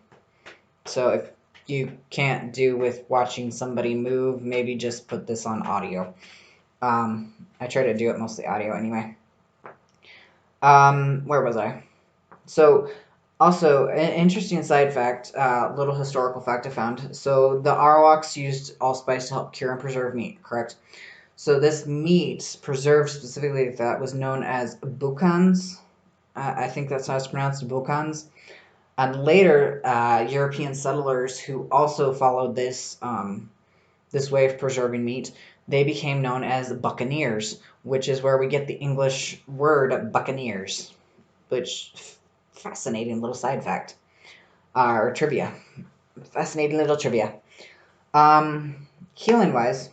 Speaker 1: so if you can't do with watching somebody move, maybe just put this on audio. I try to do it mostly audio anyway. Where was I? So, also, an interesting side fact, little historical fact I found. So, the Arawaks used allspice to help cure and preserve meat, correct? So, this meat, preserved specifically like that, was known as boucans. I think that's how it's pronounced, boucans. And later, European settlers who also followed this way of preserving meat, they became known as buccaneers, which is where we get the English word buccaneers, which fascinating little side fact or trivia. Fascinating little trivia. Healing wise,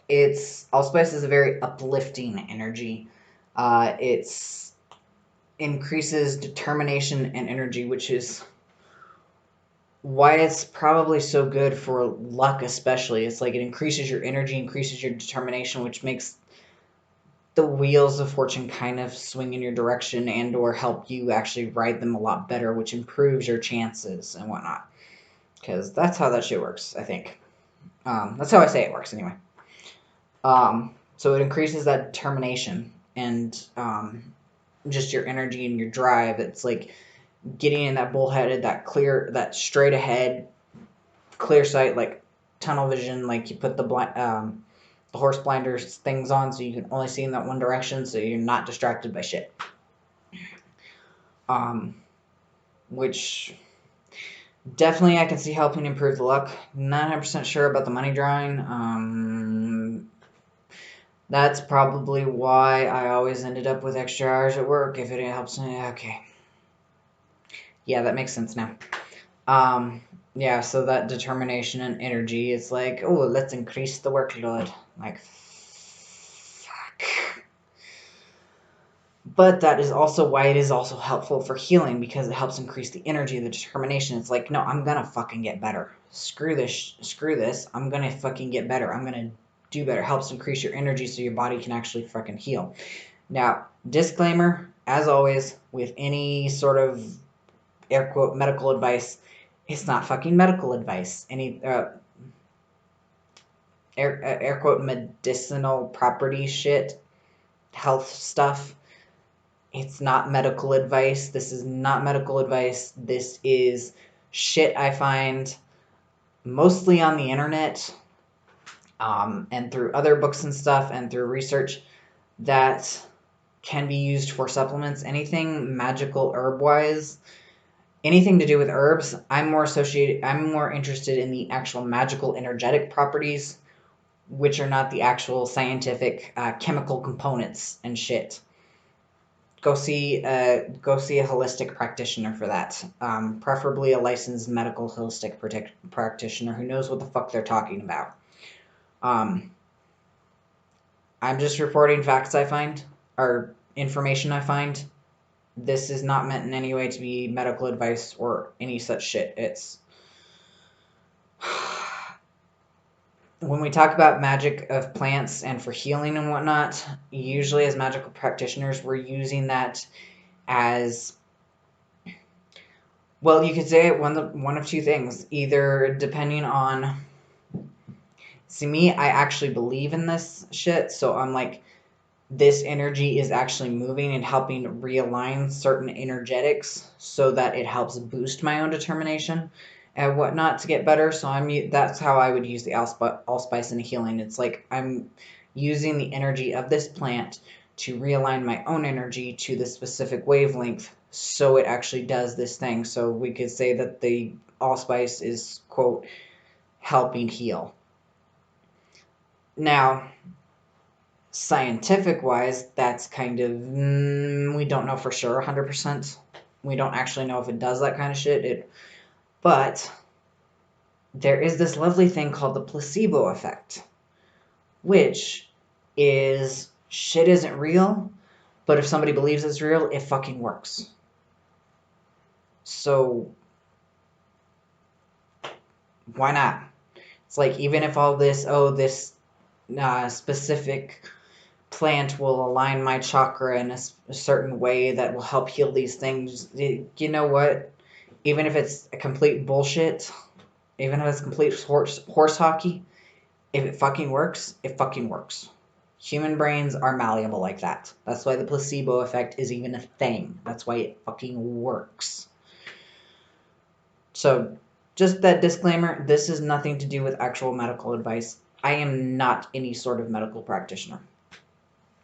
Speaker 1: it's allspice is a very uplifting energy. It's increases determination and energy, which is why it's probably so good for luck, especially. It's like it increases your energy, increases your determination, which makes the wheels of fortune kind of swing in your direction and or help you actually ride them a lot better, which improves your chances and whatnot. Because that's how that shit works, I think. That's how I say it works, anyway. So it increases that determination and just your energy and your drive. It's like getting in that bullheaded, that clear, that straight ahead, clear sight, like tunnel vision. Like you put the horse blinders things on so you can only see in that one direction, so you're not distracted by shit. Which definitely I can see helping improve the luck. Not 100% sure about the money drawing. That's probably why I always ended up with extra hours at work. If it helps me, okay. Yeah, that makes sense now. Yeah, so that determination and energy is like, oh, let's increase the workload. Like, fuck. But that is also why it is also helpful for healing, because it helps increase the energy, the determination. It's like, no, I'm gonna fucking get better. Screw this. I'm gonna fucking get better. I'm gonna do better. It helps increase your energy so your body can actually fucking heal. Now, disclaimer, as always, with any sort of air quote medical advice, it's not fucking medical advice. Any air quote medicinal property shit, health stuff. It's not medical advice. This is not medical advice. This is shit I find mostly on the internet, and through other books and stuff, and through research that can be used for supplements. Anything magical herb wise, anything to do with herbs, I'm more interested in the actual magical energetic properties, which are not the actual scientific chemical components and shit. Go see a holistic practitioner for that. Preferably a licensed medical holistic practitioner who knows what the fuck they're talking about. I'm just reporting facts I find, or information I find. This is not meant in any way to be medical advice or any such shit. It's when we talk about magic of plants and for healing and whatnot, usually as magical practitioners, we're using that as Well, you could say one of two things. Either depending on... See, me, I actually believe in this shit, so I'm like, this energy is actually moving and helping realign certain energetics so that it helps boost my own determination and whatnot to get better. So that's how I would use the allspice in healing. It's like I'm using the energy of this plant to realign my own energy to the specific wavelength so it actually does this thing. So we could say that the allspice is, quote, helping heal. Now, scientific wise, that's kind of, we don't know for sure 100%. We don't actually know if it does that kind of shit. But there is this lovely thing called the placebo effect, which is shit isn't real, but if somebody believes it's real, it fucking works. So why not? It's like, even if all this, this specific plant will align my chakra in a certain way that will help heal these things. You know what? Even if it's a complete bullshit, even if it's complete horse hockey, if it fucking works, it fucking works. Human brains are malleable like that. That's why the placebo effect is even a thing. That's why it fucking works. So, just that disclaimer, this is nothing to do with actual medical advice. I am not any sort of medical practitioner.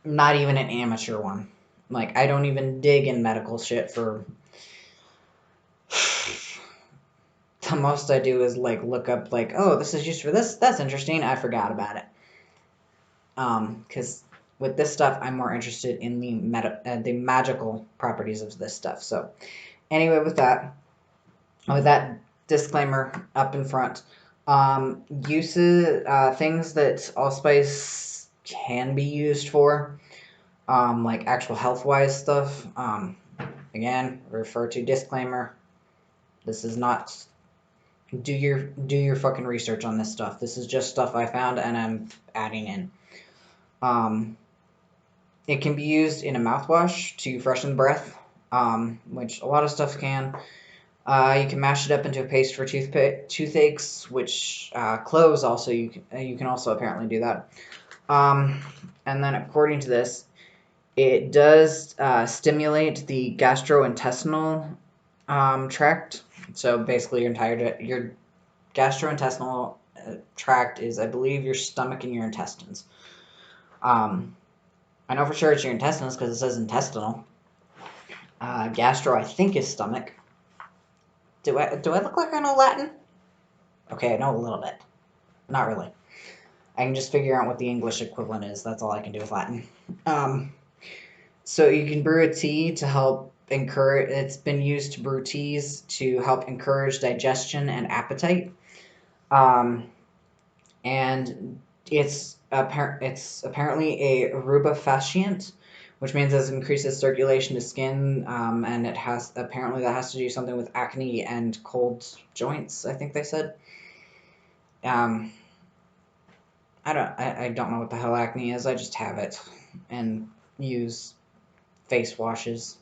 Speaker 1: Not even an amateur one. Like, I don't even dig in medical shit for... The most I do is, like, look up, like, oh, this is used for this? That's interesting. I forgot about it. Because with this stuff, I'm more interested in the magical properties of this stuff. So, anyway, with that disclaimer up in front, uses, things that allspice can be used for, like actual health-wise stuff. Again, refer to disclaimer. This is not... Do your fucking research on this stuff. This is just stuff I found and I'm adding in. It can be used in a mouthwash to freshen the breath, which a lot of stuff can. You can mash it up into a paste for toothaches, which cloves also, you can also apparently do that. And then according to this, it does stimulate the gastrointestinal tract. So basically, your gastrointestinal tract is, I believe, your stomach and your intestines. I know for sure it's your intestines because it says intestinal. Gastro, I think, is stomach. Do I look like I know Latin? Okay, I know a little bit. Not really. I can just figure out what the English equivalent is. That's all I can do with Latin. So you can brew a tea to help encourage... It's been used to brew teas to help encourage digestion and appetite. And it's apparently a rubefacient, which means it increases circulation to skin, and it has... Apparently that has to do something with acne and cold joints, I think they said. I don't know what the hell acne is. I just have it and use face washes.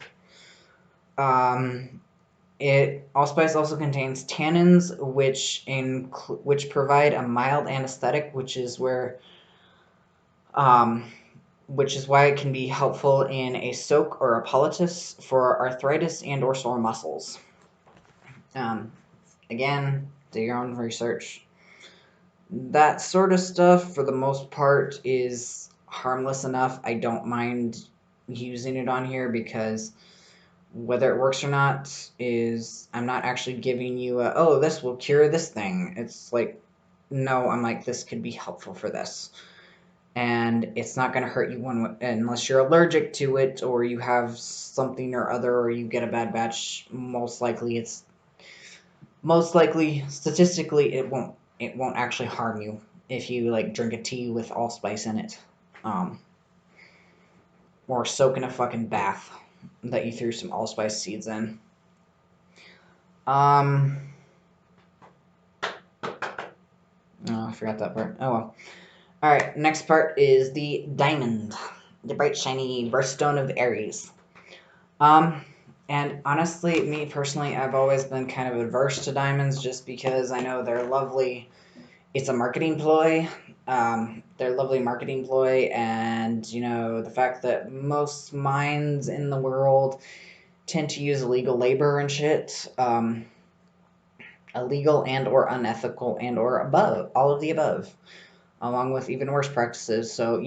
Speaker 1: Allspice also contains tannins, which provide a mild anesthetic, which is why it can be helpful in a soak or a poultice for arthritis and or sore muscles. Again, do your own research. That sort of stuff, for the most part, is harmless enough. I don't mind using it on here because whether it works or not is... I'm not actually giving you this will cure this thing. It's like, no, I'm like, this could be helpful for this. And it's not going to hurt you unless you're allergic to it or you have something or other or you get a bad batch. Most likely, statistically, it won't actually harm you if you like drink a tea with allspice in it, or soak in a fucking bath that you threw some allspice seeds in. Oh, I forgot that part. Oh well. Alright, next part is the diamond. The bright, shiny birthstone of Aries. And honestly, me personally, I've always been kind of adverse to diamonds just because I know they're lovely. It's a marketing ploy. They're lovely marketing ploy, and the fact that most mines in the world tend to use illegal labor and shit, illegal and or unethical and or above all of the above, along with even worse practices. So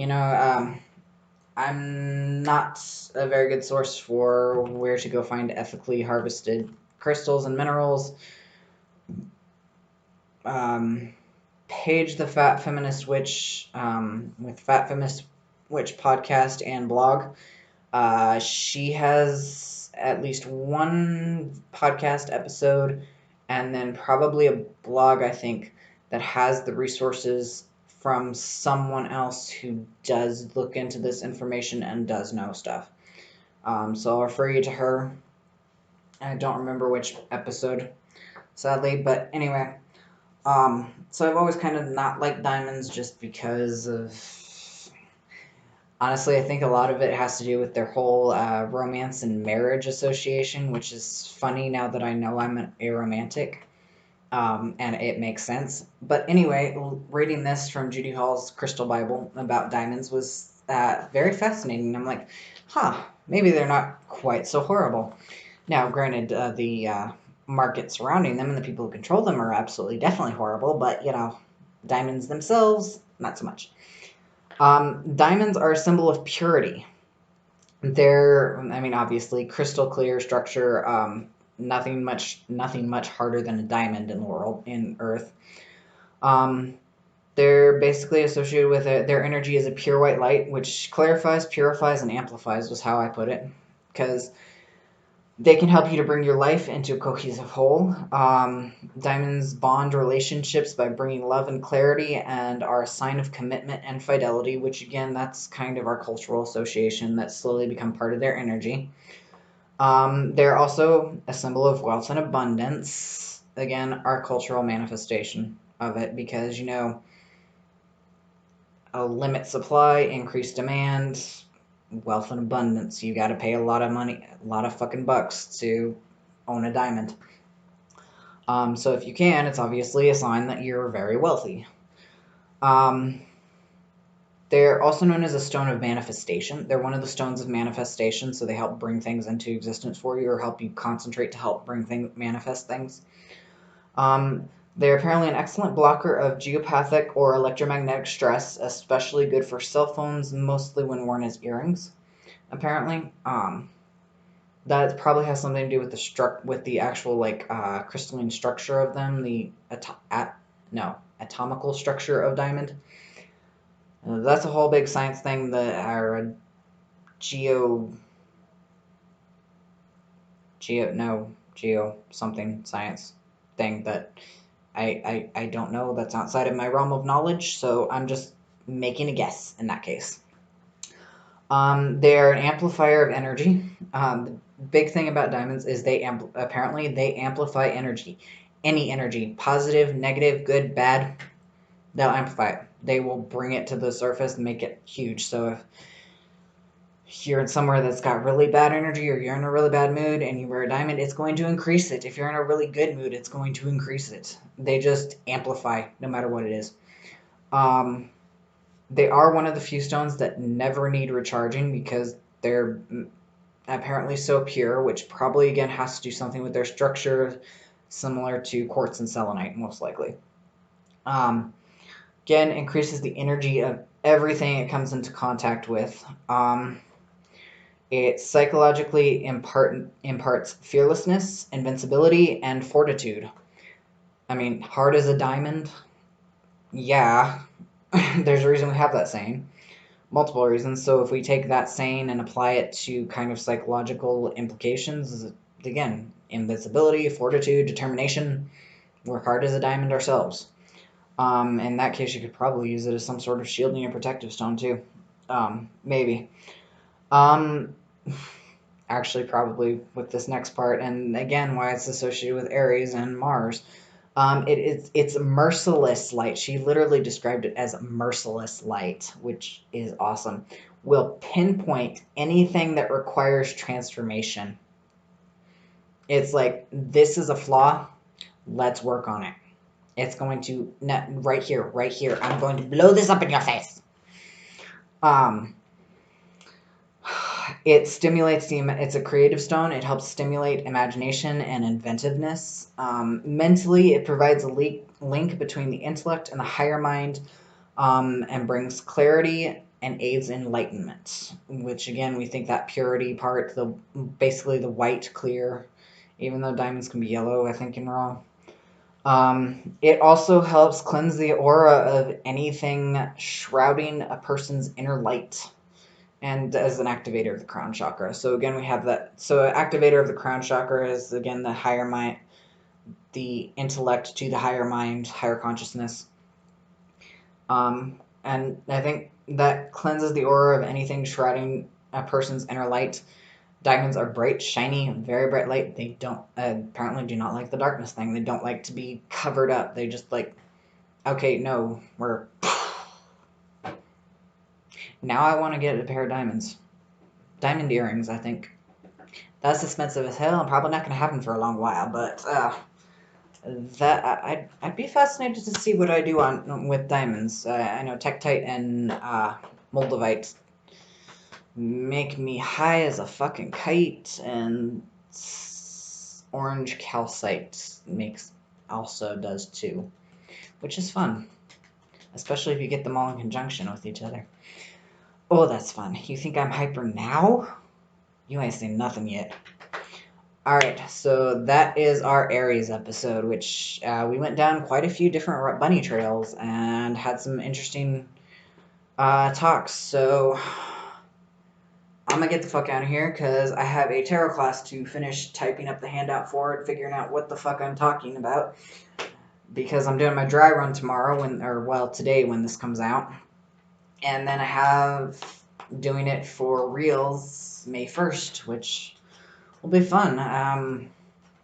Speaker 1: I'm not a very good source for where to go find ethically harvested crystals and minerals. Um, Paige the Fat Feminist Witch, with Fat Feminist Witch podcast and blog. She has at least one podcast episode and then probably a blog, I think, that has the resources from someone else who does look into this information and does know stuff. So I'll refer you to her. I don't remember which episode, sadly, but anyway. So I've always kind of not liked diamonds just because of. Honestly, I think a lot of it has to do with their whole romance and marriage association, which is funny now that I know I'm a romantic, and it makes sense. But anyway, reading this from Judy Hall's Crystal Bible about diamonds was very fascinating. I'm like, maybe they're not quite so horrible. Now, granted, the market surrounding them and the people who control them are absolutely definitely horrible, but diamonds themselves, not so much. Diamonds are a symbol of purity. Obviously, crystal clear structure. Nothing much harder than a diamond in the world, in Earth. Um, they're basically associated with it. Their energy is a pure white light, which clarifies, purifies, and amplifies, was how I put it. Because they can help you to bring your life into a cohesive whole. Diamonds bond relationships by bringing love and clarity and are a sign of commitment and fidelity, which again, that's kind of our cultural association that's slowly become part of their energy. They're also a symbol of wealth and abundance. Again, our cultural manifestation of it because, a limit supply, increased demand, wealth and abundance. You got to pay a lot of money, a lot of fucking bucks to own a diamond. So if you can, it's obviously a sign that you're very wealthy. Um, they're also known as a stone of manifestation. They're one of the stones of manifestation, so they help bring things into existence for you or help you concentrate to help manifest things. They're apparently an excellent blocker of geopathic or electromagnetic stress, especially good for cell phones, mostly when worn as earrings. Apparently, that probably has something to do with the actual crystalline structure of them, the atomical structure of diamond. That's a whole big science thing that our geo something science thing that I don't know. That's outside of my realm of knowledge, so I'm just making a guess in that case. They're an amplifier of energy. The big thing about diamonds is apparently they amplify energy. Any energy, positive, negative, good, bad, they'll amplify it. They will bring it to the surface and make it huge. So if you're in somewhere that's got really bad energy or you're in a really bad mood and you wear a diamond, it's going to increase it. If you're in a really good mood, it's going to increase it. They just amplify no matter what it is. They are one of the few stones that never need recharging because they're apparently so pure, which probably again has to do something with their structure, similar to quartz and selenite, most likely. Again, increases the energy of everything it comes into contact with. It psychologically imparts fearlessness, invincibility, and fortitude. Hard as a diamond. Yeah, there's a reason we have that saying. Multiple reasons. So if we take that saying and apply it to kind of psychological implications, again, invincibility, fortitude, determination, we're hard as a diamond ourselves. In that case, you could probably use it as some sort of shielding or protective stone too. Maybe. Actually, probably with this next part, and again, why it's associated with Aries and Mars. It's merciless light. She literally described it as merciless light, which is awesome. Will pinpoint anything that requires transformation. It's like, this is a flaw. Let's work on it. It's going to, right here, I'm going to blow this up in your face. It stimulates it's a creative stone. It helps stimulate imagination and inventiveness. Mentally, it provides a link between the intellect and the higher mind, and brings clarity and aids enlightenment, which again, we think that purity part, basically the white clear, even though diamonds can be yellow, I think, in raw. It also helps cleanse the aura of anything shrouding a person's inner light, and as an activator of the crown chakra. So again, we have that. So an activator of the crown chakra is, again, the higher mind, the intellect to the higher mind, higher consciousness. And I think that cleanses the aura of anything shrouding a person's inner light. Diamonds are bright, shiny, very bright light. They don't apparently do not like the darkness thing. They don't like to be covered up. They just like, okay, no, we're... Now I want to get a pair of diamonds. Diamond earrings, I think. That's expensive as hell and probably not going to happen for a long while, but that I'd be fascinated to see what I do with diamonds. I know Tektite and Moldavite make me high as a fucking kite, and orange calcite does too, which is fun, especially if you get them all in conjunction with each other. Oh, that's fun. You think I'm hyper now? You ain't seen nothing yet. Alright, so that is our Aries episode, which we went down quite a few different bunny trails and had some interesting talks. So I'm going to get the fuck out of here because I have a tarot class to finish typing up the handout for it, figuring out what the fuck I'm talking about, because I'm doing my dry run tomorrow, today when this comes out. And then I have doing it for reals May 1st, which will be fun.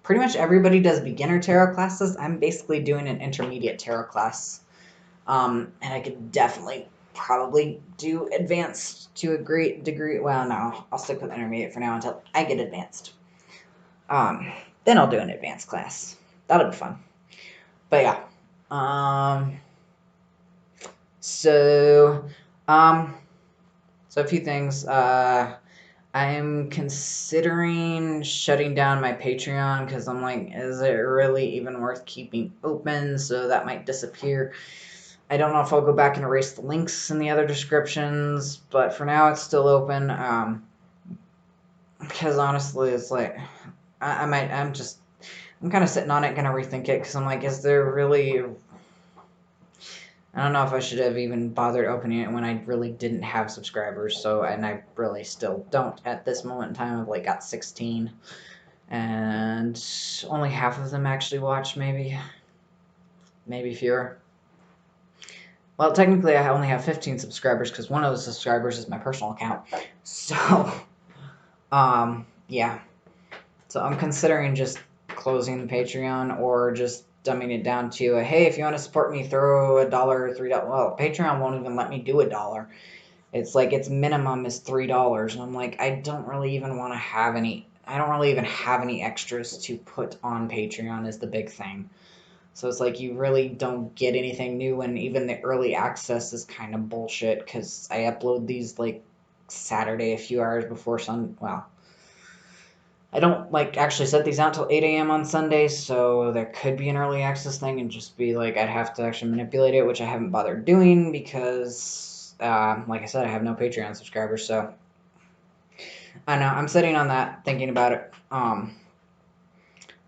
Speaker 1: Pretty much everybody does beginner tarot classes. I'm basically doing an intermediate tarot class. And I could definitely probably do advanced to a great degree. Well, no, I'll stick with intermediate for now until I get advanced. Then I'll do an advanced class. That'll be fun. But yeah. So a few things. I'm considering shutting down my Patreon because I'm like, is it really even worth keeping open? So that might disappear. I don't know if I'll go back and erase the links in the other descriptions, but for now it's still open. Because honestly, it's like, I'm kind of sitting on it, gonna rethink it, because I'm like, is there really... I don't know if I should have even bothered opening it when I really didn't have subscribers, and I really still don't at this moment in time. I've like got 16, and only half of them actually watch, maybe fewer. Well, technically I only have 15 subscribers because one of those subscribers is my personal account. So, yeah. So I'm considering just closing the Patreon or just dumbing it down to hey, if you want to support me, throw $1, $3. Well, Patreon won't even let me do $1. It's like its minimum is $3, and I'm like, I don't really even want to have any. I don't really even have any extras to put on Patreon is the big thing. So it's like you really don't get anything new, and even the early access is kind of bullshit because I upload these like Saturday a few hours before well, I don't like actually set these out till 8 a.m. on Sundays, so there could be an early access thing and just be like I'd have to actually manipulate it, which I haven't bothered doing because, like I said, I have no Patreon subscribers, so I know I'm sitting on that, thinking about it.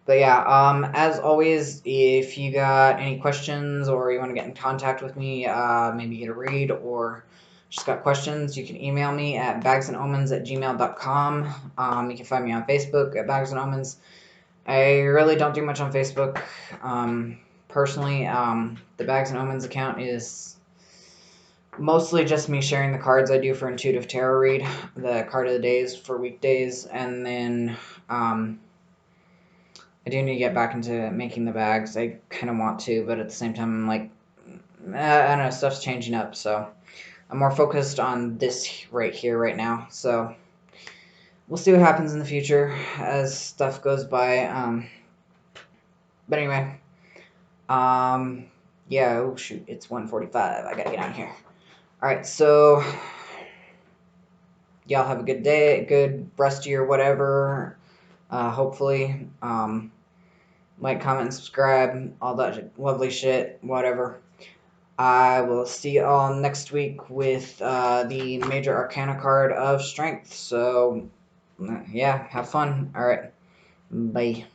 Speaker 1: But yeah, as always, if you got any questions or you want to get in contact with me, maybe get a read or just got questions, you can email me at bagsandomens@gmail.com. You can find me on Facebook at Bags and Omens. I really don't do much on Facebook. Personally, the Bags and Omens account is mostly just me sharing the cards I do for Intuitive Tarot Read, the card of the days for weekdays, and then I do need to get back into making the bags. I kind of want to, but at the same time, I'm like, I don't know, stuff's changing up, so I'm more focused on this right here, right now. So, we'll see what happens in the future as stuff goes by. But anyway, yeah. Oh shoot, it's 1:45. I gotta get out of here. All right, so y'all have a good day, good rest of your whatever. Hopefully, like, comment, and subscribe, all that lovely shit, whatever. I will see you all next week with the Major Arcana card of Strength. So, yeah, have fun. All right, bye.